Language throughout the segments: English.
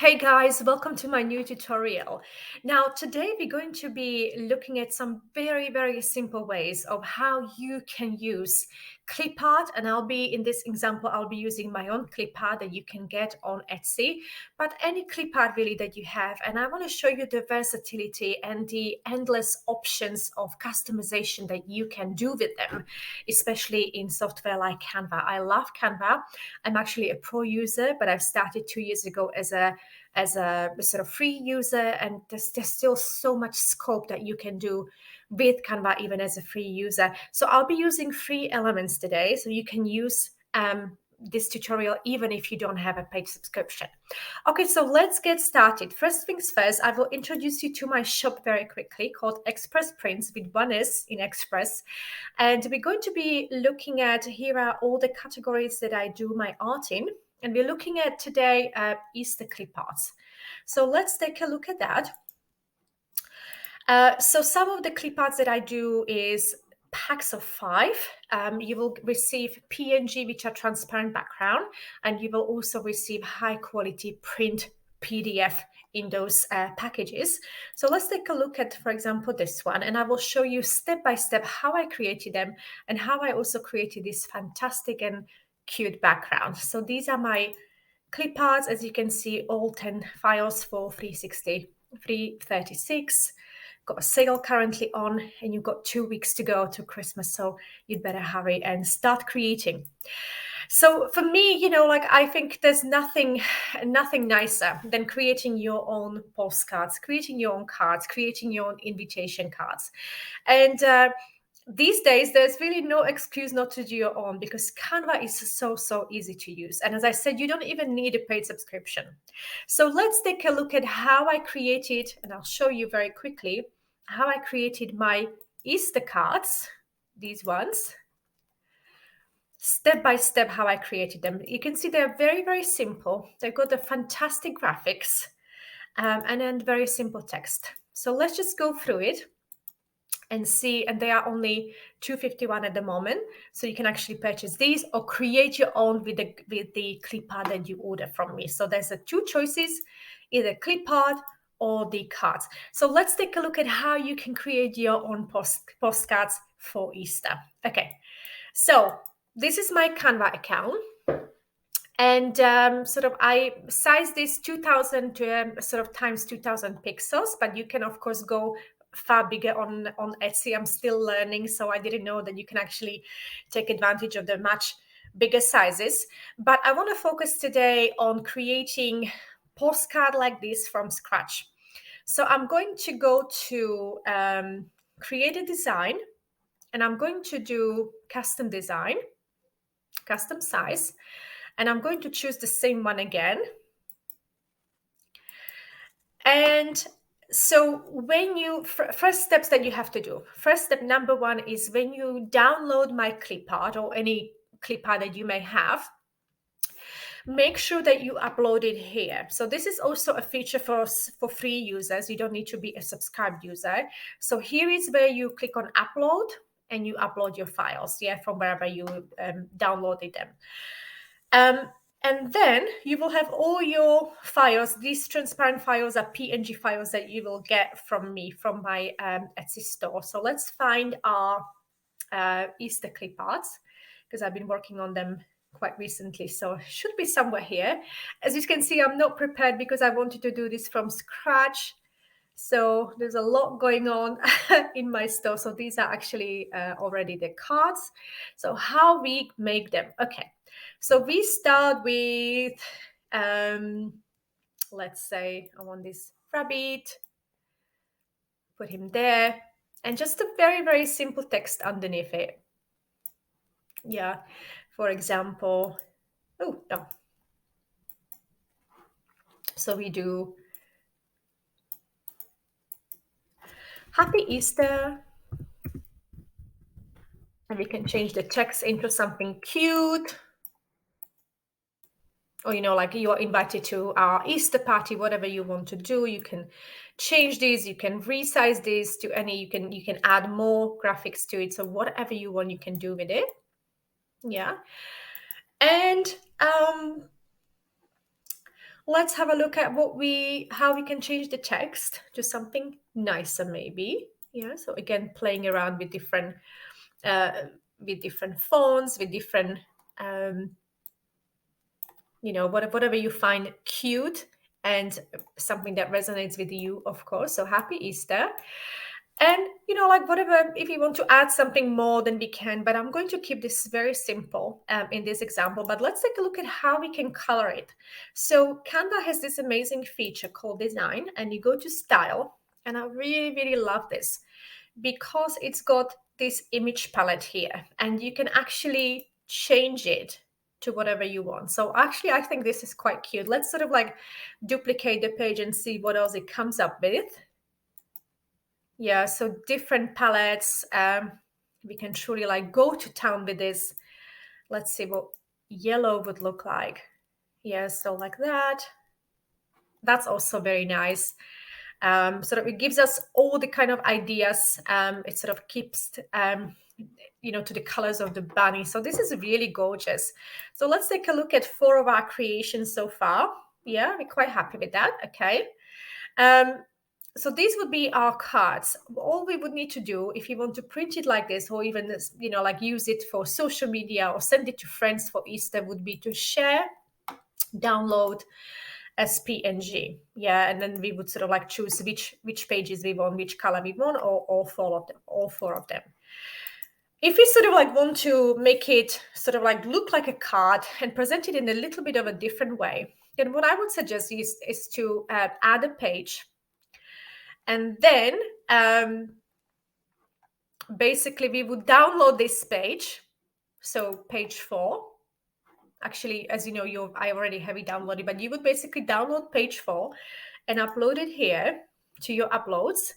Hey guys, welcome to my new tutorial. Now, today we're going to be looking at some very simple ways of how you can use Clipart. And in this example, I'll be using my own Clipart that you can get on Etsy, but any Clipart really that you have. And I want to show you the versatility and the endless options of customization that you can do with them, especially in software like Canva. I love Canva. I'm actually a pro user, but I've started 2 years ago as a sort of free user, and there's still so much scope that you can do with Canva even as a free user. So I'll be using free elements today, so you can use this tutorial even if you don't have a paid subscription. Okay, so let's get started. First things first, I will introduce you to my shop very quickly, called Express Prints, with one S in Express. And we're going to be looking at, here are all the categories that I do my art in. And we're looking at today Easter clip arts. So let's take a look at that. So some of the clip arts that I do is packs of 5. You will receive PNG, which are transparent background, and you will also receive high quality print PDF in those packages. So let's take a look at, for example, this one, and I will show you step by step how I created them and how I also created this fantastic and cute background. So these are my clip arts, as you can see, all 10 files for 336. Got a sale currently on, and you've got 2 weeks to go to Christmas, so you'd better hurry and start creating. So for me, I think there's nothing nicer than creating your own postcards, creating your own cards, creating your own invitation cards. And these days, there's really no excuse not to do your own, because Canva is so easy to use. And as I said, you don't even need a paid subscription. So let's take a look at how I created, and I'll show you very quickly, how I created my Easter cards, these ones. Step by step how I created them. You can see they're very simple. They've got the fantastic graphics and then very simple text. So let's just go through it and see, and they are only $2.51 at the moment, so you can actually purchase these or create your own with the clip art that you order from me. So there's 2 choices, either clip art or the cards. So let's take a look at how you can create your own postcards for Easter. Okay, so this is my Canva account. And I size this 2000 to times 2000 pixels, but you can of course go far bigger on Etsy. I'm still learning, so I didn't know that you can actually take advantage of the much bigger sizes. But I want to focus today on creating postcard like this from scratch. So I'm going to go to create a design, and I'm going to do custom design, custom size, and I'm going to choose the same one again. And so when you, first steps that you have to do, first step number 1 is when you download my Clipart or any Clipart that you may have, make sure that you upload it here. So this is also a feature for free users. You don't need to be a subscribed user. So here is where you click on upload and you upload your files, from wherever you downloaded them. And then you will have all your files. These transparent files are PNG files that you will get from me, from my Etsy store. So let's find our Easter clip arts, because I've been working on them quite recently. So it should be somewhere here. As you can see, I'm not prepared because I wanted to do this from scratch. So there's a lot going on in my store. So these are actually already the cards. So how we make them. Okay. So we start with, let's say I want this rabbit, put him there, and just a very simple text underneath it. Yeah, for example, oh, no. So we do Happy Easter, and we can change the text into something cute. Or, like you are invited to our Easter party, whatever you want to do, you can change these, you can resize this to any, you can add more graphics to it. So whatever you want, you can do with it. Yeah. And Let's have a look at how we can change the text to something nicer, maybe. Yeah. So again, playing around uh, with different fonts, with different, um, whatever you find cute and something that resonates with you, of course. So happy Easter. And, like whatever, if you want to add something more, then we can. But I'm going to keep this very simple in this example. But let's take a look at how we can color it. So Canva has this amazing feature called Design, and you go to Style. And I really, really love this because it's got this image palette here, and you can actually change it to whatever you want. So actually, I think this is quite cute. Let's sort of like duplicate the page and see what else it comes up with. Yeah, so different palettes. We can truly like go to town with this. Let's see what yellow would look like. Yeah, so like that. That's also very nice. Sort of it gives us all the kind of ideas. It sort of keeps to the colors of the bunny. So this is really gorgeous. So let's take a look at 4 of our creations so far. Yeah, we're quite happy with that. Okay. So these would be our cards. All we would need to do if you want to print it like this, or even like use it for social media or send it to friends for Easter, would be to share, download as PNG. Yeah, and then we would sort of like choose which pages we want, which color we want, or all 4 of them. If we sort of like want to make it sort of like look like a card and present it in a little bit of a different way, then what I would suggest is to add a page. And then basically we would download this page. So page 4. Actually, as you know, I already have it downloaded, but you would basically download page 4 and upload it here to your uploads.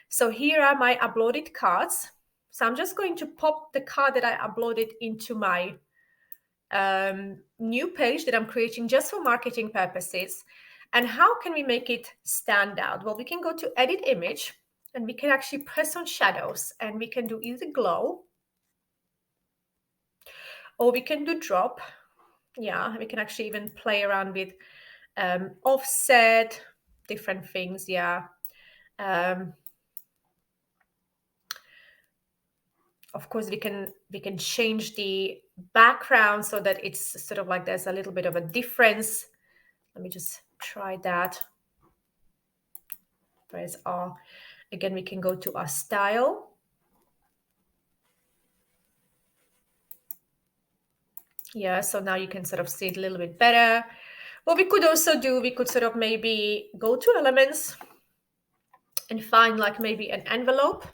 So here are my uploaded cards. So I'm just going to pop the card that I uploaded into my new page that I'm creating just for marketing purposes. And how can we make it stand out? Well, we can go to edit image and we can actually press on shadows, and we can do either glow or we can do drop. Yeah, we can actually even play around with offset, different things. Yeah. Of course, we can change the background so that it's sort of like there's a little bit of a difference. Let me just try that. Where's our, again, we can go to our style. Yeah, so now you can sort of see it a little bit better. What we could also do, we could sort of maybe go to elements and find like maybe an envelope.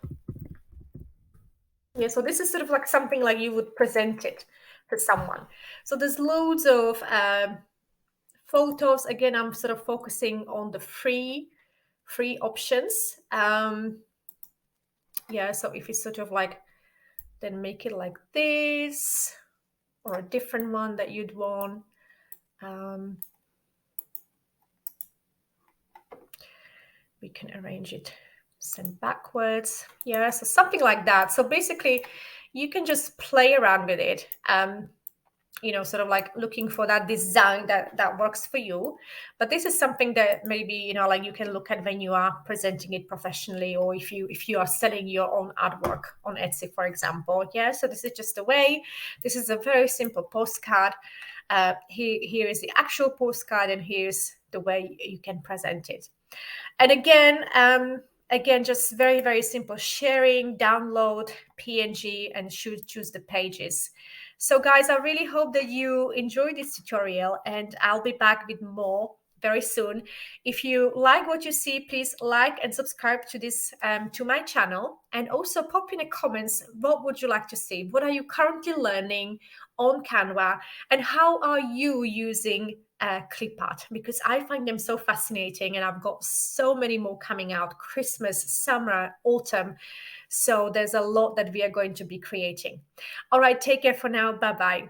Yeah, so this is sort of like something like you would present it to someone. So there's loads of photos. Again, I'm sort of focusing on the free options. Yeah, so if you sort of like then make it like this, or a different one that you'd want. We can arrange it, send backwards. Yeah, so something like that. So basically, you can just play around with it. Sort of like looking for that design that works for you. But this is something that maybe like you can look at when you are presenting it professionally, or if you are selling your own artwork on Etsy, for example. Yeah, so this is just a way. This is a very simple postcard. Here is the actual postcard, and here's the way you can present it. And again, just very, very simple: sharing, download, PNG, and choose the pages. So guys, I really hope that you enjoyed this tutorial, and I'll be back with more very soon. If you like what you see, please like and subscribe to this to my channel, and also pop in the comments, what would you like to see? What are you currently learning on Canva, and how are you using Clipart? Because I find them so fascinating, and I've got so many more coming out: Christmas, summer, autumn. So there's a lot that we are going to be creating. All right, take care for now. Bye-bye.